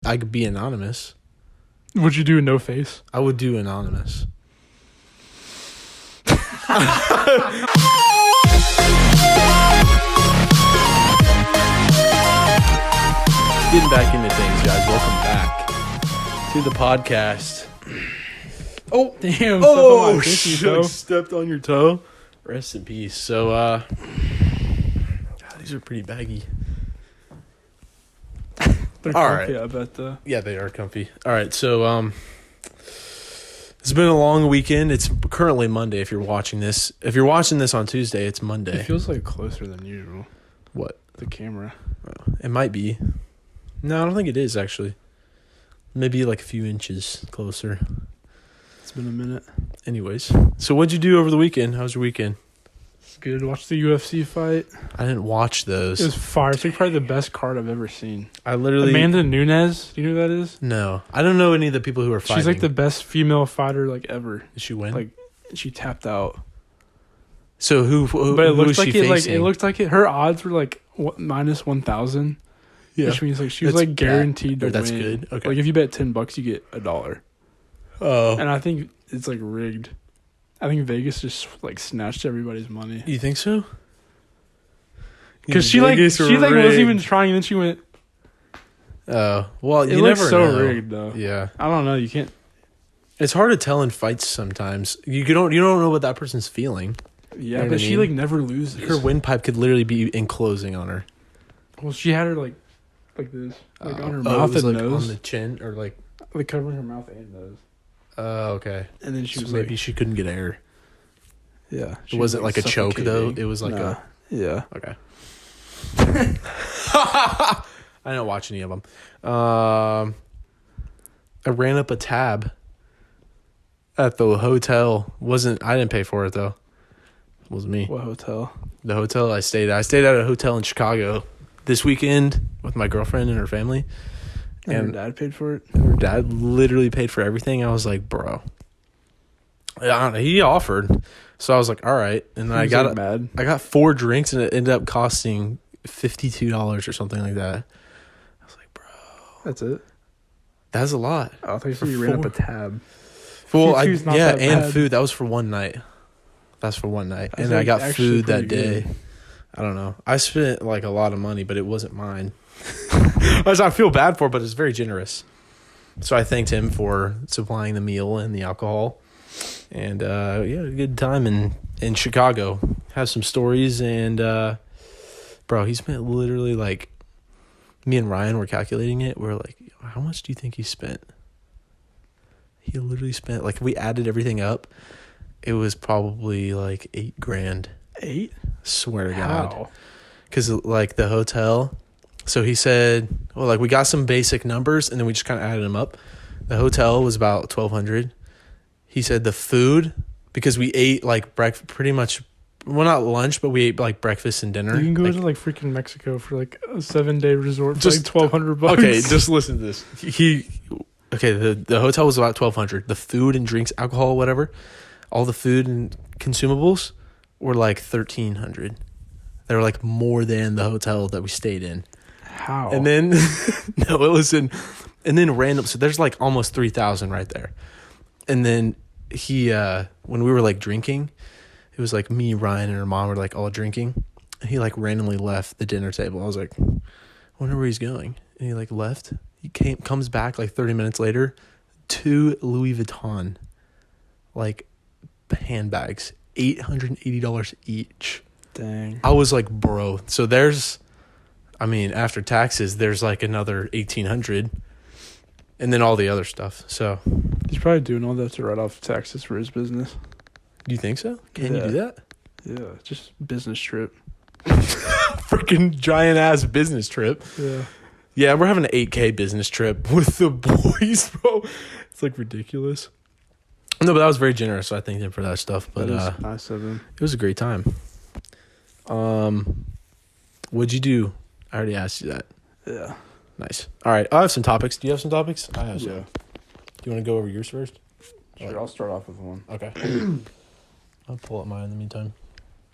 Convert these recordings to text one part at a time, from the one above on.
I could be anonymous. Would you do no face? I would do anonymous. Getting back into things, guys. Welcome back to the podcast. Oh, damn. Oh, stepped on your toe. Rest in peace. So, God, these are pretty baggy. They're all comfy, right. I bet. Yeah, they are comfy. All right, so it's been a long weekend. It's currently Monday. If you're watching this on Tuesday, it's Monday. It feels like closer than usual. What? The camera. Oh, it might be. No, I don't think it is actually. Maybe like a few inches closer. It's been a minute. Anyways, so what'd you do over the weekend? How was your weekend? It's good. Watched the UFC fight. I didn't watch those. It was fire. It's like probably the best card I've ever seen. I literally Amanda Nunes. Do you know who that is? No, I don't know any of the people who are fighting. She's like the best female fighter like ever. Did she win? Like she tapped out. So who But it who looked was like she it. facing? Like it looked like it. Her odds were like minus 1,000. Yeah, which means like she was That's like guaranteed bad. to That's win. good. Okay. Like if you bet $10, you get $1. Oh, And I think it's like rigged. I think Vegas just like snatched everybody's money. you think so? Because she wasn't even trying, and then she went. Oh well, It you looks never so know. rigged though. Yeah, I don't know. You can't. it's hard to tell in fights sometimes. You don't know what that person's feeling. Yeah, You know what but I she mean? like never loses. Her windpipe could literally be enclosing on her. Well, she had her like this, like on her it mouth was and like nose, on the chin, or like. like covering her mouth and nose. Oh, okay. And then she So was maybe like, she couldn't get air. yeah. It wasn't like a choke though. It was like yeah. Okay. I didn't watch any of them. I ran up a tab at the hotel. I didn't pay for it though. It wasn't me. What hotel? The hotel I stayed at. I stayed at a hotel in Chicago this weekend with my girlfriend and her family. And her dad paid for it? Her dad literally paid for everything. I was like, bro. I don't know, he offered. So I was like, all right. And then I got mad. I got 4 drinks and it ended up costing $52 or something like that. I was like, bro. That's it? That's a lot. I thought you ran up a tab. Well, $52's not yeah, that and bad. food. That was for one night. That's for one night. That's And I got actually food that pretty day. good. I don't know. I spent like a lot of money, but it wasn't mine. I feel bad for it, but it's very generous. So I thanked him for supplying the meal and the alcohol. And yeah, a good time in Chicago. Have some stories, and bro, he spent literally like, me and Ryan were calculating it. We're like, how much do you think he spent? He literally spent, like, if we added everything up, it was probably like $8,000. 8? Swear to How? God. Because like the hotel, so he said, well, like we got some basic numbers and then we just kind of added them up. The hotel was about $1,200. He said the food, because we ate like pretty much, well, not lunch, but we ate like breakfast and dinner. You can go like, to like freaking Mexico for like a 7-day resort for Just- like $1,200. Okay, just listen to this. The hotel was about $1,200. The food and drinks, alcohol, whatever, all the food and consumables were like $1,300. They were like more than the hotel that we stayed in. How? And then and then random. So there's like almost 3,000 right there. And then he, when we were like drinking, it was like me, Ryan, and her mom were like all drinking. And he like randomly left the dinner table. I was like, I wonder where he's going. And he like left. He comes back like 30 minutes later, 2 Louis Vuitton, like handbags, $880 each. Dang. I was like, bro. So after taxes, there's like another $1,800, and then all the other stuff. So, He's probably doing all that to write off taxes for his business. do you think so? Can you do that? Yeah, just business trip. Freaking giant ass business trip. Yeah. Yeah, we're having an 8K business trip with the boys, bro. It's like ridiculous. No, but that was very generous. So I thanked him for that stuff. But That is nice of him. it was a great time. What'd you do? I already asked you that. Yeah. Nice. All right, I have some topics. Do you have some topics? I have some. Yeah. Do you want to go over yours first? Sure, I'll start off with one. Okay. I'll pull up mine in the meantime.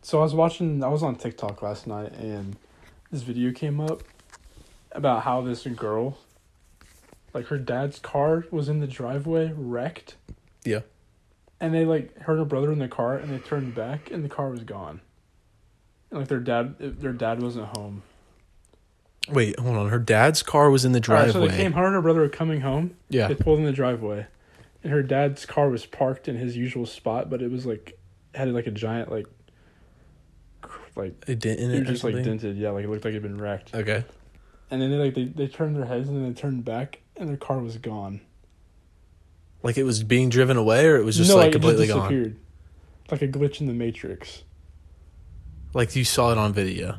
So I was on TikTok last night, and this video came up about how this girl, Like her dad's car was in the driveway, wrecked. Yeah. And they like her and her brother in the car, and they turned back, and the car was gone. And like their dad wasn't home. Wait, hold on. Her dad's car was in the driveway. So they came. Her and her brother were coming home. Yeah. They pulled in the driveway, and her dad's car was parked in his usual spot, but it was like had like a giant like a dent in it. It was just like dented. Yeah, like it looked like it'd been wrecked. Okay. And then they turned their heads and then they turned back, and their car was gone. Like it was being driven away, or it was just completely gone? No, it disappeared. Like a glitch in the Matrix. Like you saw it on video.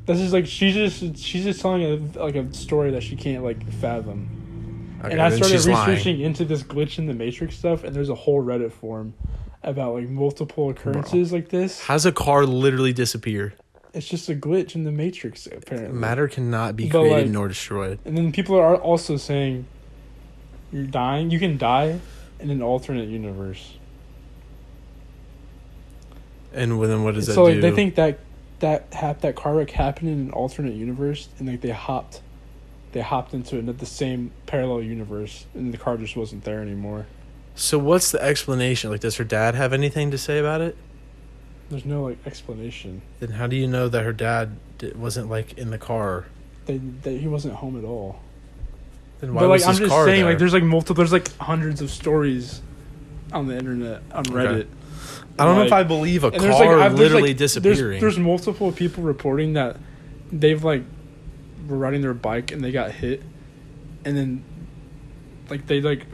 This is like she's just telling a story that she can't like fathom. Okay, and I started researching into this glitch in the Matrix stuff, and there's a whole Reddit forum about like multiple occurrences like this. How's a car literally disappear? It's just a glitch in the Matrix, apparently. Matter cannot be created nor destroyed. And then people are also saying you're dying. You can die in an alternate universe. And then what does that do? So like, they think that car wreck happened in an alternate universe, and like they hopped into the same parallel universe, and the car just wasn't there anymore. So what's the explanation? Like, does her dad have anything to say about it? There's no like explanation. Then how do you know that her dad wasn't like in the car? He wasn't home at all. Then why was his car there? Like there's like hundreds of stories on the internet on Reddit. Okay. I don't know if I believe a car literally disappearing. There's multiple people reporting that they've like were riding their bike and they got hit, and then like they like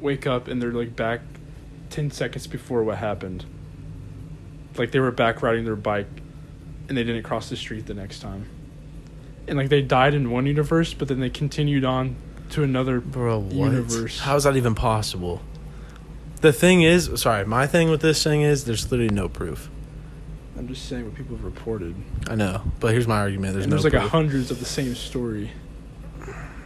wake up and they're like back 10 seconds before what happened. Like they were back riding their bike and they didn't cross the street the next time. And like they died in one universe, but then they continued on to another universe. How is that even possible? The thing is, my thing with this thing is there's literally no proof. I'm just saying what people have reported. I know, but here's my argument. There's like hundreds of the same story.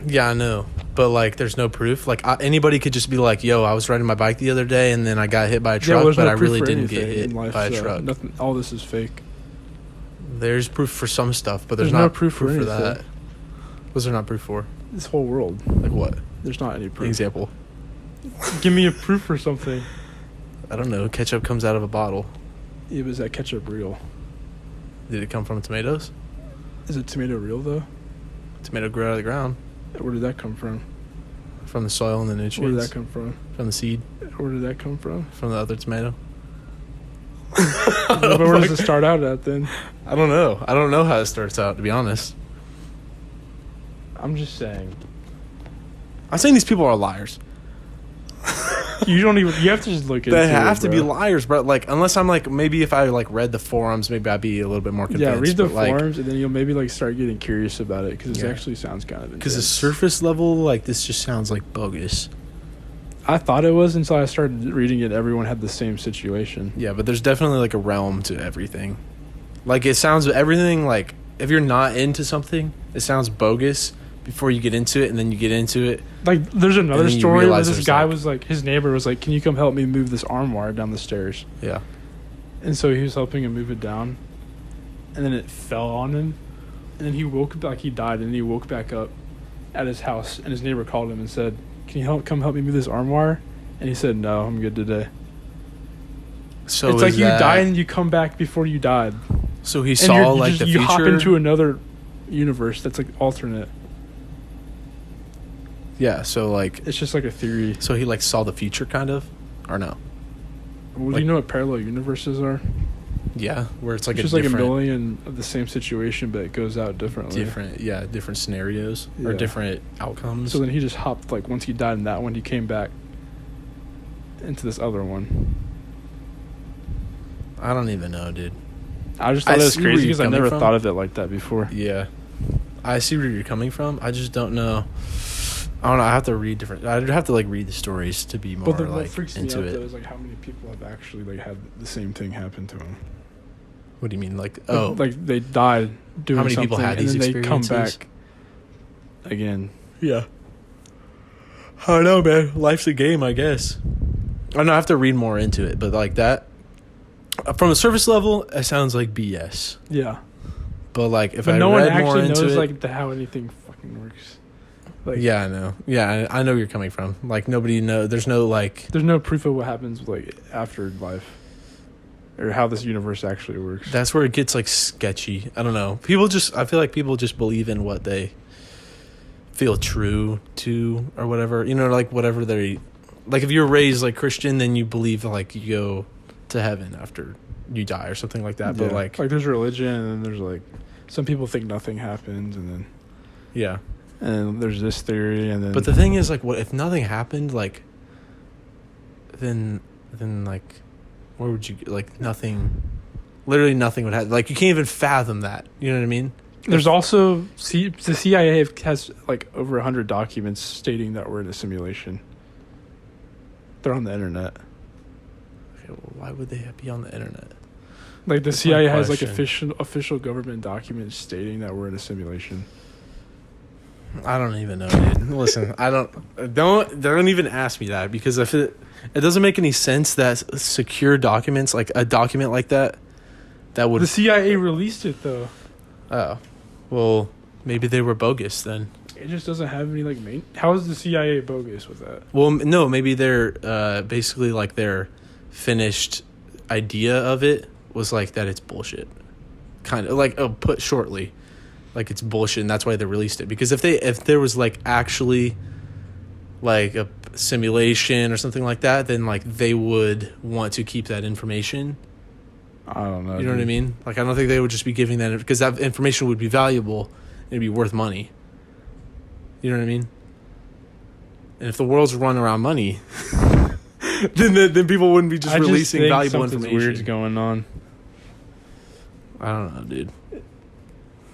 Yeah, I know, but like there's no proof. Like anybody could just be like, yo, I was riding my bike the other day and then I got hit by a truck, but I really didn't get hit by a truck. Nothing, all this is fake. There's proof for some stuff, but there's not no proof for that. What's there not proof for? This whole world. Like what? There's not any proof. Example. Give me a proof for something. I don't know. Ketchup comes out of a bottle. Yeah, was that ketchup real? Did it come from tomatoes? Is it tomato real though? Tomato grew out of the ground. Where did that come from? From the soil and the nutrients. Where did that come from? From the seed. Where did that come from? From the other tomato. But where does it start out at then? I don't know. I don't know how it starts out, to be honest. I'm just saying. I'm saying these people are liars. You have to just look into it. They have to be liars, bro. Like, unless I'm like, maybe if I like read the forums, maybe I'd be a little bit more convinced. Yeah, read the forums, and then you'll maybe like start getting curious about it, because it actually sounds kind of intense. Because the surface level, like, this just sounds like bogus. I thought it was until I started reading it. Everyone had the same situation. Yeah, but there's definitely like a realm to everything. Like, it sounds everything, like, if you're not into something, it sounds bogus before you get into it, and then you get into it. Like, there's another story where this guy was like, his neighbor was like, can you come help me move this armoire down the stairs? Yeah. And so he was helping him move it down, and then it fell on him, and then he woke up, like he died, and he woke back up at his house, and his neighbor called him and said, can you come help me move this armoire? And he said, no, I'm good today. So it's like you die and you come back before you died. So he saw like the future. You hop into another universe that's like alternate. Yeah, so like it's just like a theory. So he like saw the future, kind of, or no? Well, do you know what parallel universes are? Yeah, where it's like just like a million of the same situation, but it goes out differently. Different scenarios or different outcomes. So then he just hopped, like once he died in that one, he came back into this other one. I don't even know, dude. I just thought it was crazy because I never thought of it like that before. Yeah, I see where you're coming from. I just don't know. I don't know. I have to read different. I'd have to like read the stories to be more like freaks into me out, it. Though, is like how many people have actually like had the same thing happen to them. What do you mean, like like they died doing something, how many people had these experiences? They come back again. Yeah. I don't know, man. Life's a game, I guess. I don't know. I have to read more into it, but like that, from a surface level, it sounds like BS. Yeah. But like, if I read more into it, no one actually knows like how anything fucking works. Like, yeah, I know. Yeah, I know where you're coming from. Like, nobody know. There's no, like... There's no proof of what happens, like, after life. Or how this universe actually works. That's where it gets, like, sketchy. I don't know. I feel like people just believe in what they feel true to or whatever. You know, like, whatever they... Like, if you're raised, like, Christian, then you believe, like, you go to heaven after you die or something like that. Yeah. But, like... Like, there's religion, and then there's, like... Some people think nothing happens, and then... Yeah. And there's this theory, and then... But the thing is, like, what if nothing happened, like... Then, like... Where would you... Like, nothing... Literally nothing would happen. Like, you can't even fathom that. You know what I mean? There's also... the CIA has, like, over 100 documents stating that we're in a simulation. They're on the internet. Okay, well, why would they be on the internet? Like, the That's CIA my has, like, question. official government documents stating that we're in a simulation. I don't even know, dude. Listen, don't even ask me that, because if it doesn't make any sense that secure documents, like a document like that would... The CIA released it, though. Oh. Well, maybe they were bogus then. It just doesn't have any, like, How is the CIA bogus with that? Well, no, maybe they're basically, like, their finished idea of it was like that it's bullshit. Kind of like, put shortly, like it's bullshit, and that's why they released it. Because if there was, like, actually like a simulation or something like that, then, like, they would want to keep that information. I don't know. You know what I mean? Like, I don't think they would just be giving that, because that information would be valuable and it'd be worth money. You know what I mean? And if the world's run around money, then people wouldn't be just releasing valuable information. Weird's going on. I don't know, dude.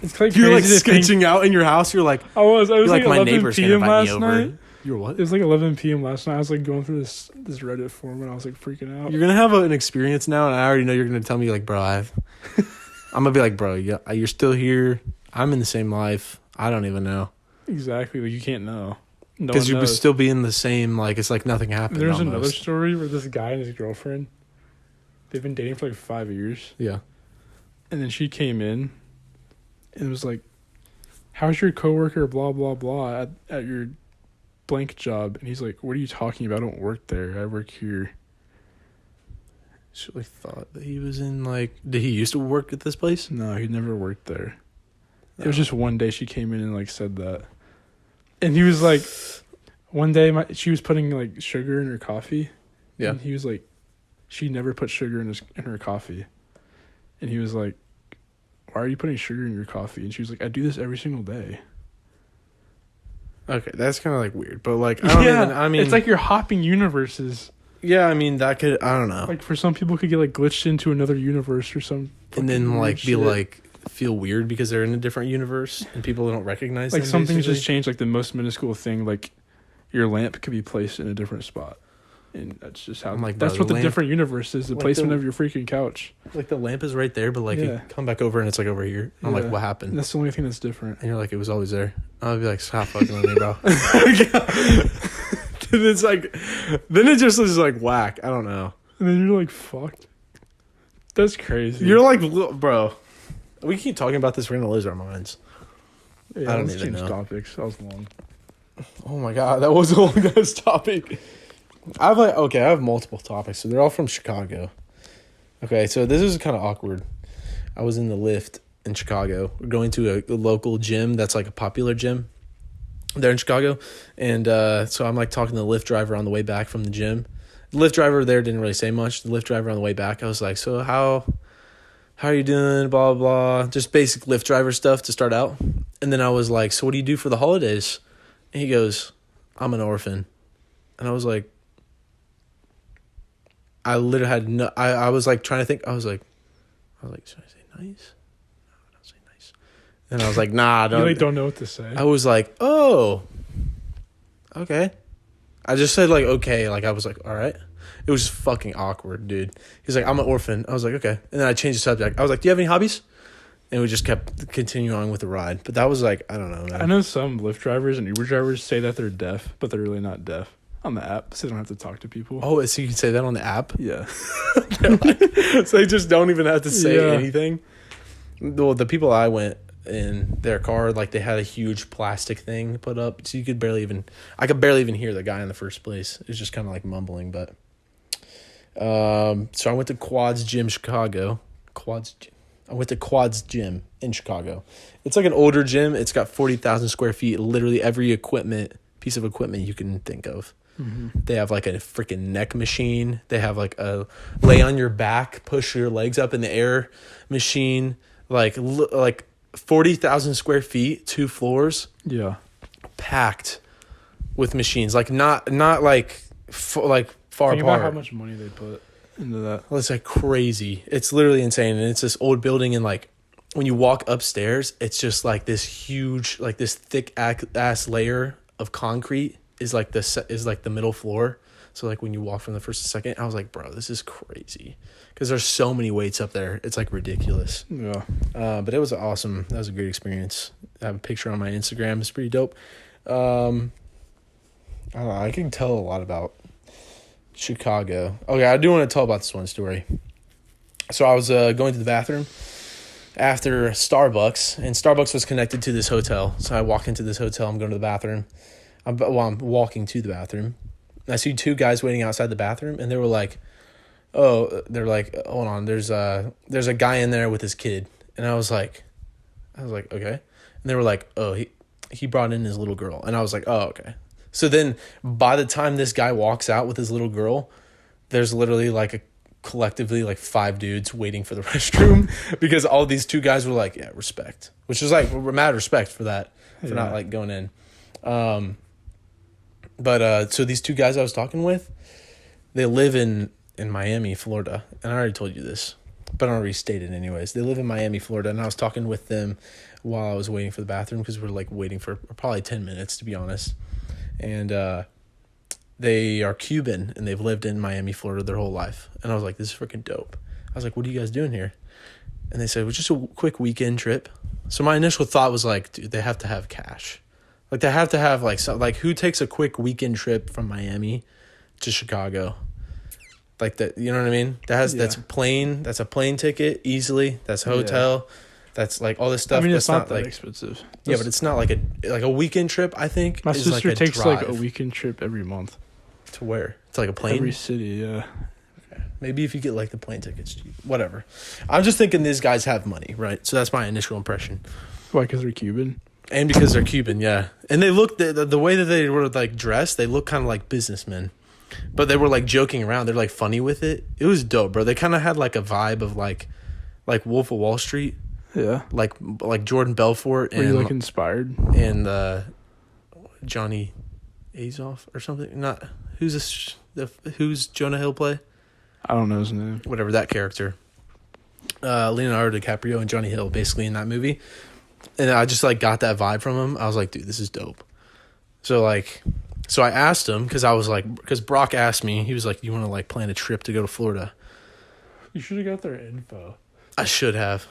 It's like you're like sketching out in your house. You're like, I was like my 11 neighbor's gonna p.m. invite last me over. night. You're what? It was like 11 p.m. last night. I was like going through this Reddit forum, and I was like freaking out. You're gonna have an experience now, and I already know you're gonna tell me, like, bro, I'm gonna be like, bro, you're still here. I'm in the same life. I don't even know. Exactly. Like, you can't know. Because you would still be in the same, like, it's like nothing happened. There's almost. another story where this guy and his girlfriend, they've been dating for like 5 years. Yeah. And then she came in and was like, how's your coworker, blah, blah, blah, at your blank job? And he's like, what are you talking about? I don't work there. I work here. She, like, thought that he was in, like... Did he used to work at this place? No, he never worked there. It was just one day she came in and, like, said that. And he was like, one day she was putting, like, sugar in her coffee. Yeah. And he was like, she never put sugar in her coffee. And he was like, why are you putting sugar in your coffee? And she was like, I do this every single day. Okay, that's kind of, like, weird. But, like, I mean... It's like you're hopping universes. Yeah, I mean, that could... I don't know. Like, for some people, could get, like, glitched into another universe or something. And then, like, be, like... feel weird because they're in a different universe and people don't recognize them. Like, some things just changed, like the most minuscule thing, like your lamp could be placed in a different spot, and that's just how. Like, that's what the different universe is. The like placement of your freaking couch. Like, the lamp is right there, but, like, you come back over and it's, like, over here. I'm like, what happened? And that's the only thing that's different. And you're like, it was always there. I'll be like, stop fucking with me, bro. Then it's like, then it just is like whack. I don't know. And then you're like, fucked. That's crazy. You're like, bro. We keep talking about this, we're gonna lose our minds. Yeah, I don't let's even change know. topics. That was long. Oh my god, that was a long ass topic. I have multiple topics, so they're all from Chicago. Okay, so this is kind of awkward. I was in the lift in Chicago. We're going to a local gym that's like a popular gym there in Chicago, and so I'm like talking to the Lyft driver on the way back from the gym. The Lyft driver there didn't really say much. The Lyft driver on the way back, I was like, so how are you doing, blah, blah, blah. Just basic Lyft driver stuff to start out. And then I was like, so what do you do for the holidays? And he goes, I'm an orphan. And I was like, I literally had no, I was like trying to think. I was like, should I say nice? No, don't say nice. And I was like, nah, don't. You like don't know what to say. I was like, oh, okay. I just said like, okay. Like, I was like, all right. It was fucking awkward, dude. He's like, I'm an orphan. I was like, okay. And then I changed the subject. I was like, do you have any hobbies? And we just kept continuing on with the ride. But that was like, I don't know, man. I know some Lyft drivers and Uber drivers say that they're deaf, but they're really not deaf on the app, so they don't have to talk to people. Oh, so you can say that on the app? Yeah. So they just don't even have to say anything? Well, the people I went in their car. Like, they had a huge plastic thing put up, so I could barely even hear the guy in the first place. It was just kind of like mumbling. But so I went to Quads Gym Chicago. I went to Quads Gym in Chicago. It's like an older gym. It's got 40,000 square feet. Literally every piece of equipment you can think of. Mm-hmm. They have like a freaking neck machine. They have like a lay on your back, push your legs up in the air machine. Like 40,000 square feet, 2 floors. Yeah, packed with machines. Like not like far Think apart. about how much money they put into that. Well, it's like crazy. It's literally insane, and it's this old building, and like when you walk upstairs, it's just like this huge, like this thick ass layer of concrete is like the middle floor. So like when you walk from the first to second, I was like, bro, this is crazy, because there's so many weights up there. It's like ridiculous. Yeah. But it was awesome. That was a great experience. I have a picture on my Instagram. It's pretty dope. I don't know. I can tell a lot about Chicago. Okay, I do want to tell about this one story. So I was going to the bathroom after Starbucks, and Starbucks was connected to this hotel. So I walk into this hotel. I'm going to the bathroom. I'm walking to the bathroom. I see 2 guys waiting outside the bathroom, and they were like, hold on, there's a guy in there with his kid. And I was like, okay. And they were like, oh, he brought in his little girl. And I was like, oh, okay. So then by the time this guy walks out with his little girl, there's literally like collectively like 5 dudes waiting for the restroom, because all these 2 guys were like, yeah, respect, which is like, we're mad respect for that, for not like going in. But so these 2 guys I was talking with, they live in Miami, Florida. And I already told you this, but I'll restate it anyways. They live in Miami, Florida. And I was talking with them while I was waiting for the bathroom, because we're like waiting for probably 10 minutes, to be honest. And they are Cuban, and they've lived in Miami, Florida their whole life. And I was like, this is freaking dope. I was like, what are you guys doing here? And they said, well, just a quick weekend trip. So my initial thought was like, dude, they have to have cash. Like, they have to have like who takes a quick weekend trip from Miami to Chicago? Like that, you know what I mean? That's a plane ticket easily. That's a hotel. Yeah. That's like all this stuff. I mean, it's not that like, expensive. Yeah, but it's not like a weekend trip. I think my sister like takes drive. like a weekend trip every month. To where? It's like a plane. Every city, yeah. Okay. Maybe if you get like the plane tickets, whatever. I'm just thinking these guys have money, right? So that's my initial impression. Why? Because they're Cuban. And because they're Cuban, yeah. And they look, the way that they were like dressed, they look kind of like businessmen. But they were like joking around. They're like funny with it. It was dope, bro. They kind of had like a vibe of like Wolf of Wall Street. Yeah. Like Jordan Belfort. Were you like inspired? And Johnny Azoff or something. Not who's Jonah Hill play? I don't know his name. Whatever, that character. Leonardo DiCaprio and Johnny Hill basically in that movie. And I just like got that vibe from him. I was like, dude, this is dope. So I asked him, because Brock asked me, he was like, you want to like plan a trip to go to Florida? You should have got their info. I should have.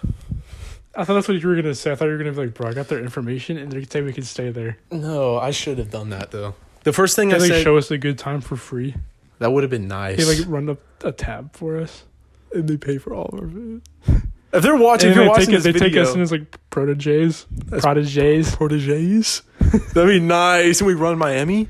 I thought that's what you were going to say. I thought you were going to be like, bro, I got their information and they're going to say we can stay there. No, I should have done that though. The first thing they I said, show us a good time for free. That would have been nice. They like run up a tab for us and they pay for all of our food. If they're watching, they take us in as like proteges. That'd be nice. And we run Miami.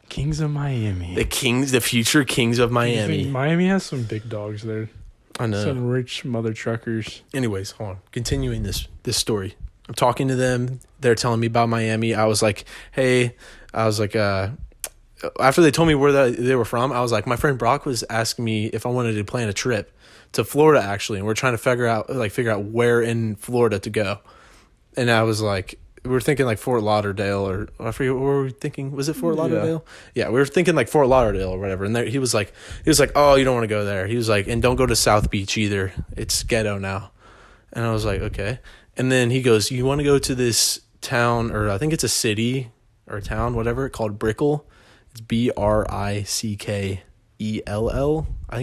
Kings of Miami. The future kings of Miami. Miami has some big dogs there. I know. Some rich mother truckers. Anyways, hold on. Continuing this story. I'm talking to them. They're telling me about Miami. I was like, hey, after they told me where they were from, I was like, my friend Brock was asking me if I wanted to plan a trip to Florida, actually, and we're trying to figure out where in Florida to go. And I was like, we were thinking like Fort Lauderdale, or I forget what were we thinking. Was it Fort Lauderdale? Yeah, we were thinking like Fort Lauderdale or whatever. And he was like, oh, you don't want to go there. He was like, and don't go to South Beach either. It's ghetto now. And I was like, okay. And then he goes, you want to go to this town, or I think it's a city or a town, whatever, called Brickell. It's Brickell. I think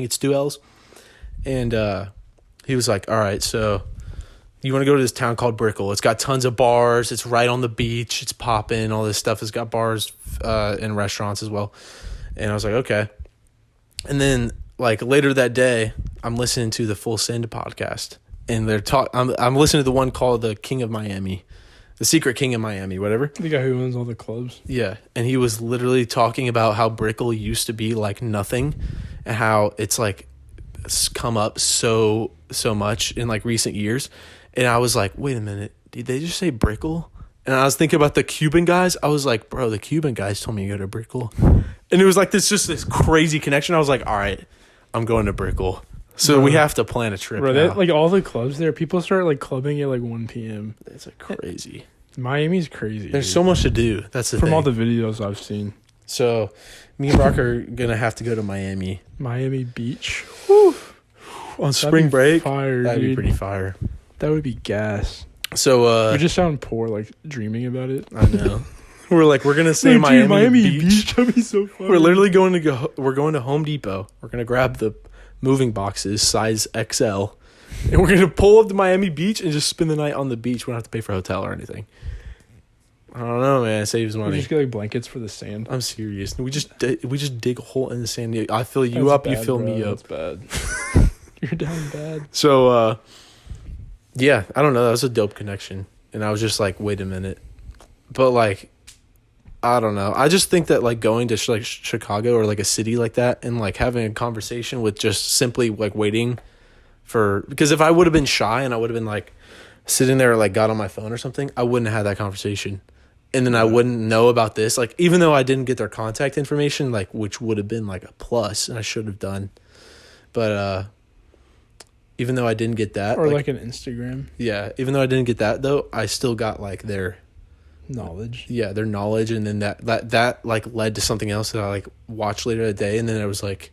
it's 2 L's. And he was like, all right, so you want to go to this town called Brickell. It's got tons of bars. It's right on the beach. It's popping. All this stuff. It's got bars and restaurants as well. And I was like, okay. And then like later that day, I'm listening to the Full Send podcast. and they're I'm listening to the one called the King of Miami, the Secret King of Miami, whatever. The guy who owns all the clubs. Yeah, and he was literally talking about how Brickell used to be like nothing, and how it's like come up so much in like recent years. And I was like, wait a minute, did they just say Brickell? And I was thinking about the Cuban guys. I was like, bro, the Cuban guys told me to go to Brickell. And it was like this crazy connection. I was like, all right, I'm going to Brickell. So we have to plan a trip. Bro, now. like all the clubs there, people start like clubbing at like 1 p.m. It's like crazy. Miami's crazy. There's so much to do. That's the thing. From all the videos I've seen. So me and Brock are going to have to go to Miami. Miami Beach. Whew. On spring break. Fire, that'd dude. be pretty fire. That would be gas. So we just sound poor, like dreaming about it. I know. We're gonna say Miami Beach. That'd be so fun. We're literally going to Home Depot. We're gonna grab the moving boxes size XL, and we're gonna pull up to Miami Beach and just spend the night on the beach. We don't have to pay for a hotel or anything. I don't know, man. It saves money. We just get like blankets for the sand. I'm serious. We just dig a hole in the sand. I fill you up. You fill me up. That's bad. You're down bad. So yeah, I don't know. That was a dope connection. And I was just like, wait a minute. But like, I don't know. I just think that like going to like Chicago or like a city like that and like having a conversation with just simply like waiting for, because if I would have been shy and I would have been like sitting there or like got on my phone or something, I wouldn't have had that conversation. And then I wouldn't know about this. Like, even though I didn't get their contact information, like, which would have been like a plus and I should have done. But, even though I didn't get that. Or like an Instagram. Yeah. Even though I didn't get that, though, I still got like their knowledge. Yeah, their knowledge. And then that like led to something else that I like watched later that day. And then it was like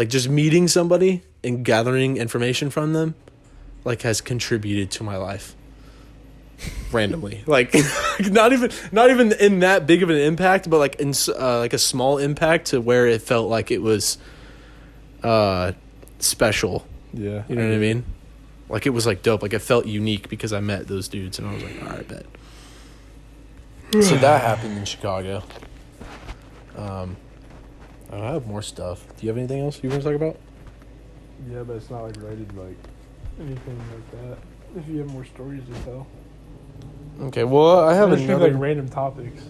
just meeting somebody and gathering information from them like has contributed to my life. Randomly. Like not even in that big of an impact, but like in like a small impact to where it felt like it was special. Yeah. You know what I mean? Like, it was, like, dope. Like, it felt unique because I met those dudes, and I was like, all right, bet. So that happened in Chicago. I have more stuff. Do you have anything else you want to talk about? Yeah, but it's not, like, rated, like, anything like that. If you have more stories to tell. Okay, well, I have another... like, random topics.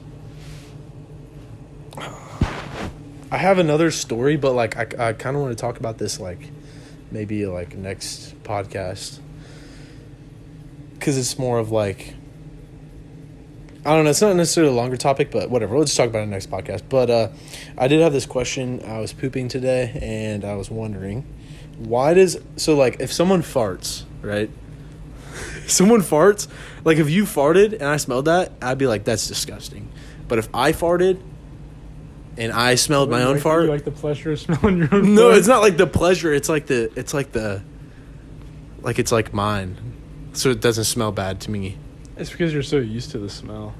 I have another story, but, like, I kind of want to talk about this, like... maybe like next podcast, because it's more of like, I don't know, it's not necessarily a longer topic, but whatever, we'll just talk about it in the next podcast. But I did have this question. I was pooping today and I was wondering, like if someone farts, right? Someone farts, like if you farted and I smelled that, I'd be like, that's disgusting. But if I farted and I smelled my own fart. You like the pleasure of smelling your own No, fart? it's not like the pleasure. It's like mine. So it doesn't smell bad to me. It's because you're so used to the smell,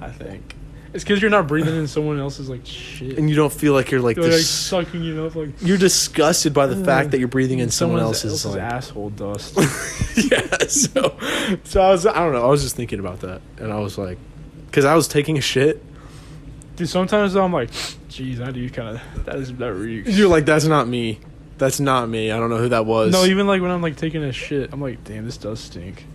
I think. It's because you're not breathing in someone else's, like, shit. And you don't feel like you're like They're, this. like, sucking it up, like... You're disgusted by the fact that you're breathing in someone else's like, asshole dust. yeah, so I don't know. I was just thinking about that. And I was like... because I was taking a shit. Dude, sometimes though, I'm like, geez, I do kind of... That reeks. You're like, that's not me. That's not me. I don't know who that was. No, even like when I'm like taking a shit, I'm like, damn, this does stink.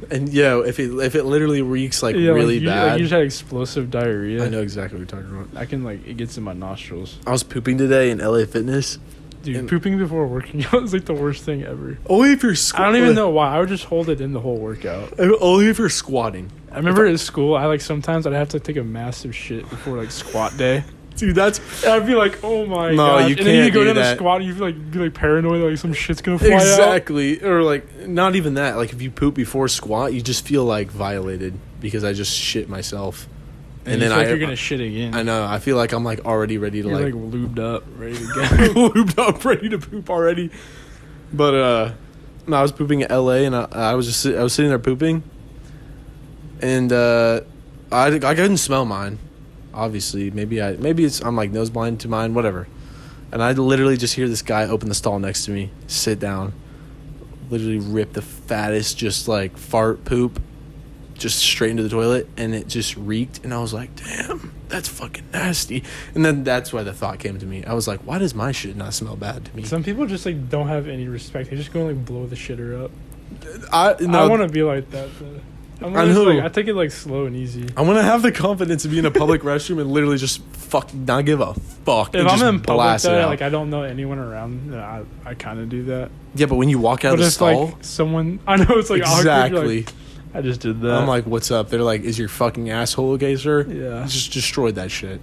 And yeah, if it literally reeks like really like bad. You just had explosive diarrhea. I know exactly what you're talking about. I can like, it gets in my nostrils. I was pooping today in LA Fitness. Dude, pooping before working out is like the worst thing ever. Only if you're I don't even know why. I would just hold it in the whole workout. Only if you're squatting. I remember at school, sometimes I'd have to take a massive shit before like squat day. Dude, and I'd be like, oh my god. No, you and can't then you go do down that. the squat and you be like paranoid like some shit's gonna fly out. Exactly. Or like, not even that. Like if you poop before squat, you just feel like violated because I just shit myself. And then you're gonna shit again. I know. I feel like I'm like already ready to you're like lubed up, ready to go. lubed up, ready to poop already. But no, I was pooping in LA and I was sitting there pooping, and I couldn't smell mine. Obviously, maybe I'm like nose blind to mine, whatever. And I literally just hear this guy open the stall next to me, sit down, literally rip the fattest just like fart poop just straight into the toilet, and it just reeked. And I was like, damn, that's fucking nasty. And then that's why the thought came to me. I was like, why does my shit not smell bad to me? Some people just like don't have any respect. They just go and like blow the shitter up. I want to be like that. Though. I take it like slow and easy. I want to have the confidence to be in a public restroom and literally just not give a fuck. If I'm in public, though, like I don't know anyone around, I kind of do that. Yeah, but when you walk out of the stall, like someone I know it's like exactly. Like, I just did that. I'm like, what's up? They're like, is your fucking asshole okay, sir? Yeah. Just destroyed that shit.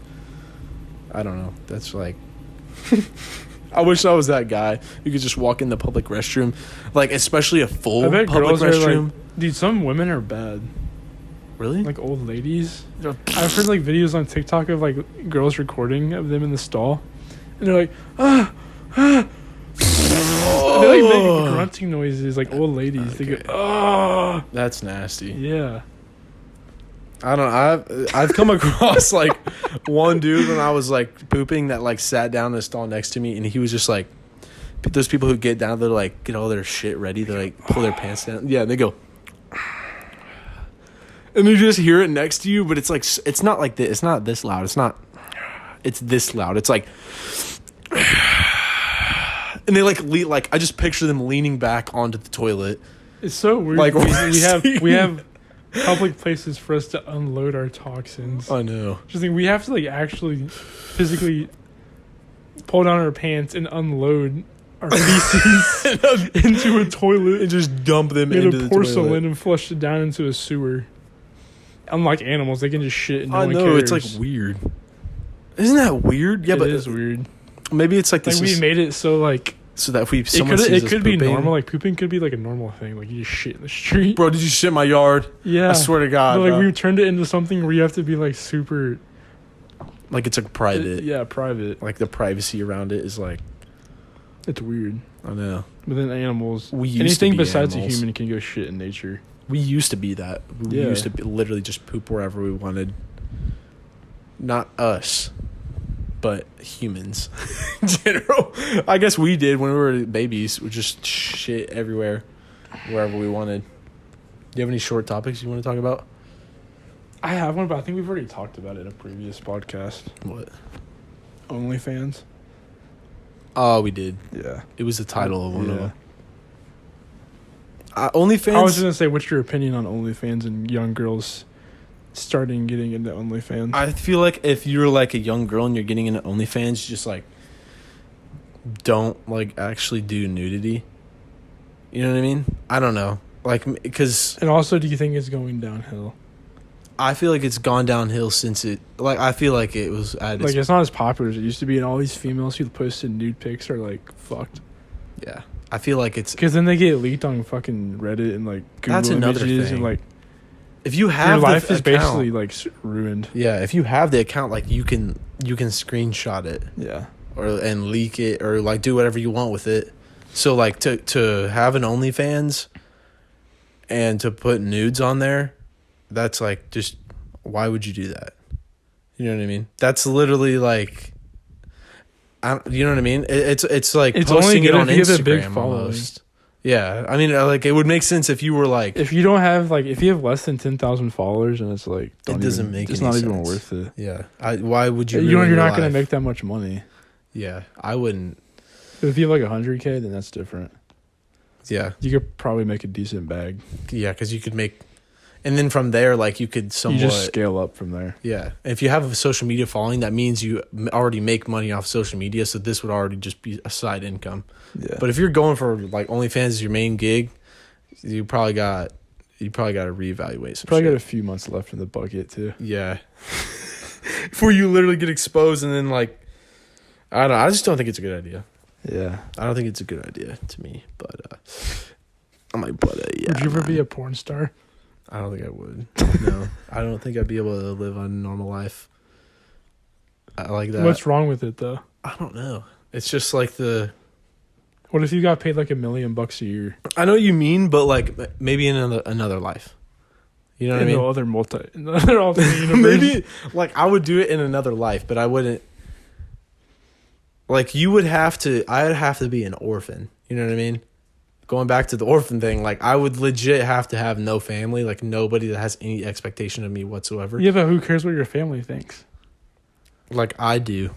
I don't know. That's like... I wish I was that guy who could just walk in the public restroom. Like, especially a full public restroom. Like, dude, some women are bad. Really? Like old ladies. I've heard like videos on TikTok of like girls recording of them in the stall. And they're like, ah. They like make grunting noises like old ladies. Okay. They go, oh. That's nasty. Yeah. I don't know. I've come across like one dude when I was like pooping that like sat down in the stall next to me, and he was just like, those people who get down, they're like get all their shit ready, they like pull their pants down. Yeah, they go, and you just hear it next to you, but it's like it's not like this. It's not this loud. It's this loud. It's like. And they like I just picture them leaning back onto the toilet. It's so weird. Like we have public places for us to unload our toxins. I know. Just think we have to like actually physically pull down our pants and unload our feces into a toilet and just dump them into the porcelain toilet and flush it down into a sewer. Unlike animals, they can just shit and no I one know cares. it's like weird. Isn't that weird? Yeah, it but is weird. Maybe it's like this. Like we made it so like. So that if it could be normal, like pooping could be like a normal thing, like you just shit in the street. Bro, did you shit in my yard? Yeah, I swear to God. But like we turned it into something where you have to be like super, like it's like private. Yeah, private. Like the privacy around it is like, it's weird. I know. But then animals, anything besides animals. A human can go shit in nature. We used to be that. We used to literally just poop wherever we wanted. Not us. But humans in general. I guess we did when we were babies. We just shit everywhere, wherever we wanted. Do you have any short topics you want to talk about? I have one, but I think we've already talked about it in a previous podcast. What? OnlyFans. Oh, we did. Yeah. It was the title of one of them. OnlyFans? I was just going to say, what's your opinion on OnlyFans and young girls getting into OnlyFans? I feel like if you're like a young girl and you're getting into OnlyFans, just like don't like actually do nudity. You know what I mean? I don't know. Like, because... And also, do you think it's going downhill? I feel like it's gone downhill since it... Like, I feel like it was at its... Like, it's not as popular as it used to be, and all these females who posted nude pics are, like, fucked. Yeah. I feel like it's... Because then they get leaked on fucking Reddit and, like, Google That's another images thing. And, like... If you have your life the is account, basically, like, ruined. Yeah, if you have the account, like, you can screenshot it. Yeah. And leak it, or, like, do whatever you want with it. So, like, to have an OnlyFans and to put nudes on there, that's, like, just... Why would you do that? You know what I mean? That's literally like, you know what I mean? It's like it's posting only good it on if you have Instagram a big following. Almost. Yeah, I mean, like it would make sense if you were like, if you don't have like, if you have less than 10,000 followers, and it's like, it doesn't make it's any not sense. even worth it. Yeah, why would you? You're not going to make that much money. Yeah, I wouldn't. If you have like 100K, then that's different. Yeah, you could probably make a decent bag. Yeah, because you could make. And then from there, like, you could somewhat... You just scale up from there. Yeah. If you have a social media following, that means you already make money off social media, so this would already just be a side income. Yeah. But if you're going for, like, OnlyFans as your main gig, you probably got to reevaluate some Probably shit. got a few months left in the bucket, too. Yeah. Before you literally get exposed and then, like... I don't know. I just don't think it's a good idea. Yeah. I don't think it's a good idea to me, but... yeah. Would you ever be a porn star? I don't think I would. No. I don't think I'd be able to live a normal life. I like that. What's wrong with it, though? I don't know. It's just like the... What if you got paid like $1 million a year? I know what you mean, but like maybe in another life. You know what I mean? Another alternate universe. Maybe like I would do it in another life, but I wouldn't... Like I'd have to be an orphan. You know what I mean? Going back to the orphan thing, like I would legit have to have no family, like nobody that has any expectation of me whatsoever. Yeah, but who cares what your family thinks? Like I do.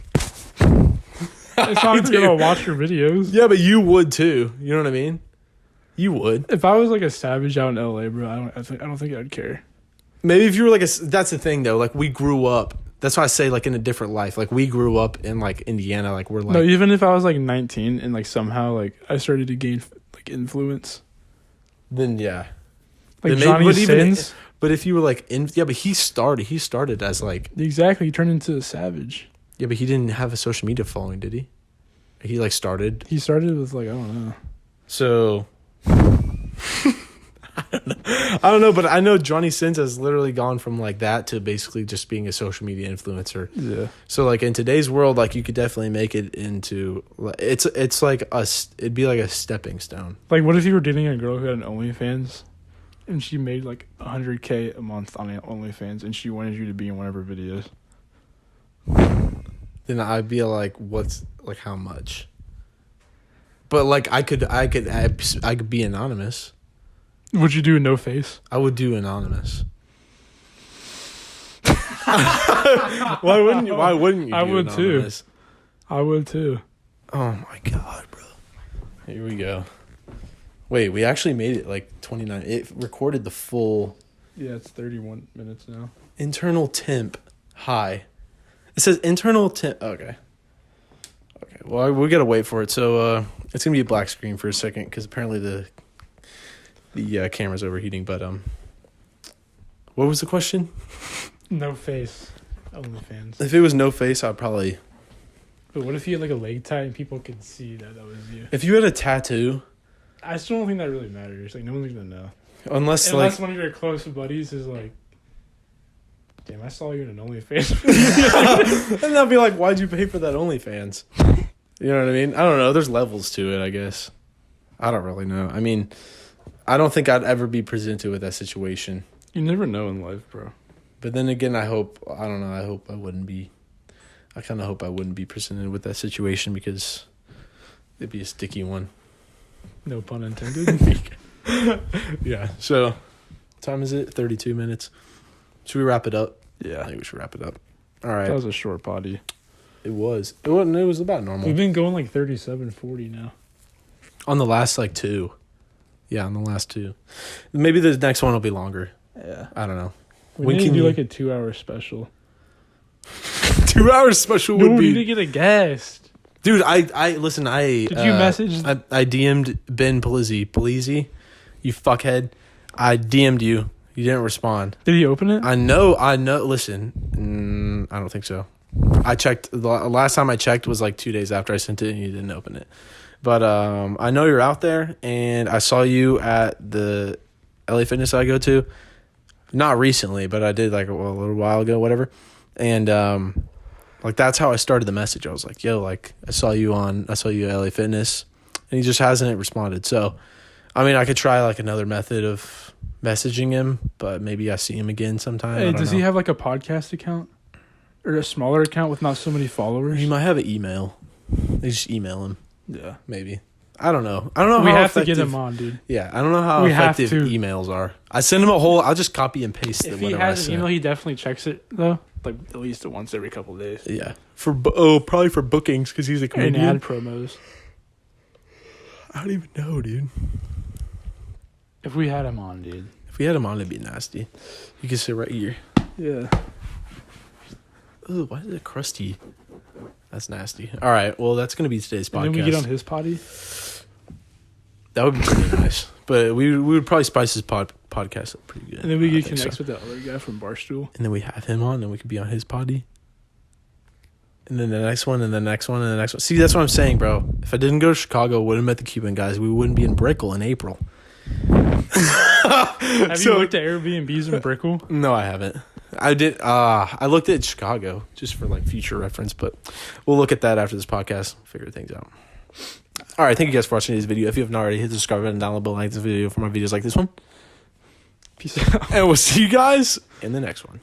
It's not like they're gonna watch your videos. Yeah, but you would too. You know what I mean? You would. If I was like a savage out in LA, bro, I don't think I'd care. Maybe if you were like that's the thing though. Like we grew up. That's why I say like in a different life. Like we grew up in like Indiana. Like we're like. No, even if I was like 19 and like somehow like I started to gain like influence. Then yeah. Like then Johnny Sins. But if you were like but he started as like. Exactly, he turned into a savage. Yeah, but he didn't have a social media following, did he? He like started. He started with like I don't know. So. I don't know, but I know Johnny Sins has literally gone from like that to basically just being a social media influencer. Yeah. So like in today's world, like you could definitely make it into it's like it'd be like a stepping stone. Like what if you were dating a girl who had an OnlyFans, and she made like $100K a month on OnlyFans, and she wanted you to be in one of her videos? Then I'd be like, what's like how much? But like I could be anonymous. Would you do a no face? I would do anonymous. Why wouldn't you? Why wouldn't you? I would anonymous? too. I would too. Oh my god, bro! Here we go. Wait, we actually made it like 29. It recorded the full. Yeah, it's 31 minutes now. Internal temp high. It says internal temp. Okay. Okay. Well, we gotta wait for it. So it's gonna be a black screen for a second because apparently the camera's overheating. But what was the question? No face. OnlyFans. If it was no face, I'd probably. But what if you had like a leg tie and people could see that was you? If you had a tattoo. I still don't think that really matters. Like no one's gonna know. Unless one of your close buddies is like, damn, I saw you in an OnlyFans. And they'll be like, why'd you pay for that OnlyFans? You know what I mean? I don't know. There's levels to it, I guess. I don't really know. I mean, I don't think I'd ever be presented with that situation. You never know in life, bro. But then again, I hope I wouldn't be. I kind of hope I wouldn't be presented with that situation because it'd be a sticky one. No pun intended. Yeah. So, what time is it? 32 minutes. Should we wrap it up? Yeah. I think we should wrap it up. All right. That was a short potty. It was. It wasn't. It was about normal. We've been going like 37, 40 now. On the last like two. Yeah, on the last two. Maybe the next one will be longer. Yeah. I don't know. We need to do like a 2-hour special. 2 hour special would be. We need to get a guest. Dude, I listen. Did you message? I DM'd Ben Polizzi, you fuckhead. I DM'd you. You didn't respond. Did he open it? I know. Listen, I don't think so. I checked. The last time I checked was like 2 days after I sent it, and you didn't open it. But I know you're out there, and I saw you at the LA Fitness I go to. Not recently, but I did like a little while ago, whatever. And like that's how I started the message. I was like, "Yo, like I saw you at LA Fitness," and he just hasn't responded. So, I mean, I could try like another method of messaging him, but maybe I see him again sometime. Hey, does he have like a podcast account or a smaller account with not so many followers? He might have an email. They just email him. Yeah, maybe. I don't know. I don't know. We how have effective, to get him on, dude. Yeah, I don't know how effective emails are. I send him a whole. I'll just copy and paste. If he has an email, he definitely checks it though. Like at least once every couple of days. Yeah, probably for bookings because he's a comedian. And ad promos. I don't even know, dude. If we had him on, dude. If we had him on, it'd be nasty. You could sit right here. Yeah. Ooh, why is it crusty? That's nasty. All right, well, that's gonna be today's podcast. And then we get on his potty. That would be pretty nice, but we would probably spice his podcast up pretty good. And then we get connects with that other guy from Barstool. And then we have him on, and we could be on his potty. And then the next one, and the next one, and the next one. See, that's what I'm saying, bro. If I didn't go to Chicago, wouldn't have met the Cuban guys. We wouldn't be in Brickell in April. Have you looked at Airbnbs in Brickell? No, I haven't. I did. I looked at Chicago just for like future reference, but we'll look at that after this podcast. Figure things out. All right, thank you guys for watching this video. If you haven't already, hit the subscribe button, download bell, like this video for more videos like this one. Peace out. And we'll see you guys in the next one.